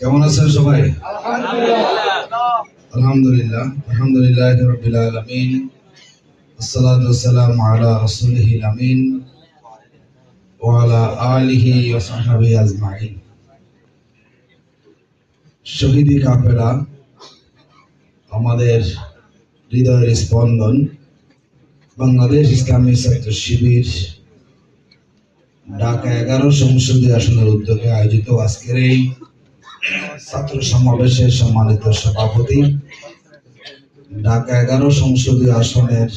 কেমন আছেন সবাই? আলহামদুলিল্লাহ, আলহামদুলিল্লাহ রাব্বিল আলামিন, আসসালাতু ওয়াসসালামু আলা রাসূলিহিল আমিন ওয়া আলা আলিহি ওয়া সাহবিহি আজমাইন। শহীদি কাফেলা, আমাদের হৃদয়ের স্পন্দন, বাংলাদেশ ইসলামী ছাত্র শিবির ঢাকা 11 সংসদীয় আসনের উদ্যোগে আয়োজিত আজকের এই ছাত্র সমাবেশের সম্মানিত সভাপতি, ঢাকা 11 সংসদীয় আসনের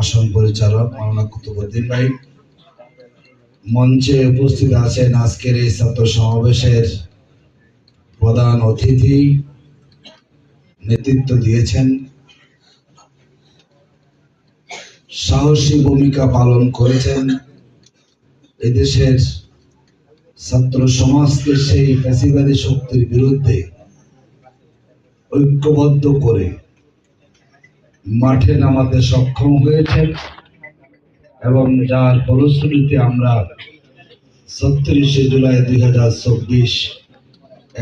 আসন পরিচালক মাওলানা কুতুবউদ্দিন ভাই, মঞ্চে উপস্থিত আছেন আজকের এই ছাত্র সমাবেশের প্রধান অতিথি, নেতৃত্ব দিয়েছেন, সাহসী ভূমিকা পালন করেছেন এদেশের ছাত্র সমাজকে সেই ফ্যাসিবাদী শক্তির বিরুদ্ধে ঐক্যবদ্ধ করে মাঠে নামাতে সক্ষম হয়েছেন এবং যার ফলশ্রুতিতে আমরা ৩৬শে জুলাই ২০২৪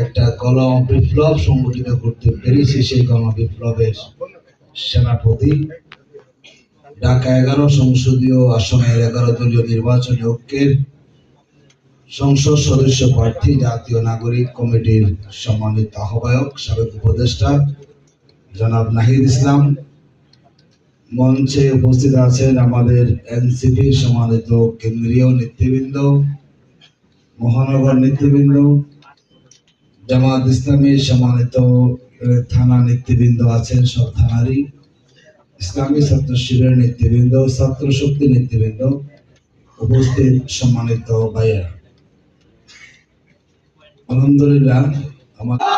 একটা গণ বিপ্লব সংগঠিত করতে পেরেছি। সেই গণ বিপ্লবের সেনাপতি, ঢাকা 11 সংসদীয় আসনের 11 দলীয় নির্বাচনী ঐক্যের সংসদ সদস্য প্রার্থী, জাতীয় নাগরিক কমিটির সম্মানিত আহ্বায়ক, সাবেক উপদেষ্টা জনাব নাহিদ ইসলাম। মঞ্চে উপস্থিত আছেন আমাদের এনসিপির সম্মানিত কেন্দ্রীয় নেতৃবৃন্দ, মহানগর নেতৃবৃন্দ, জামাত ইসলামীর সম্মানিত থানা নেতৃবৃন্দ আছেন, সব থানারই, ইসলামী ছাত্র শিবিরের নেতৃবৃন্দ, ছাত্র শক্তি নেতৃবৃন্দ, উপস্থিত সম্মানিত ভাইয়েরা, আলহামদুলিল্লাহ আমাদের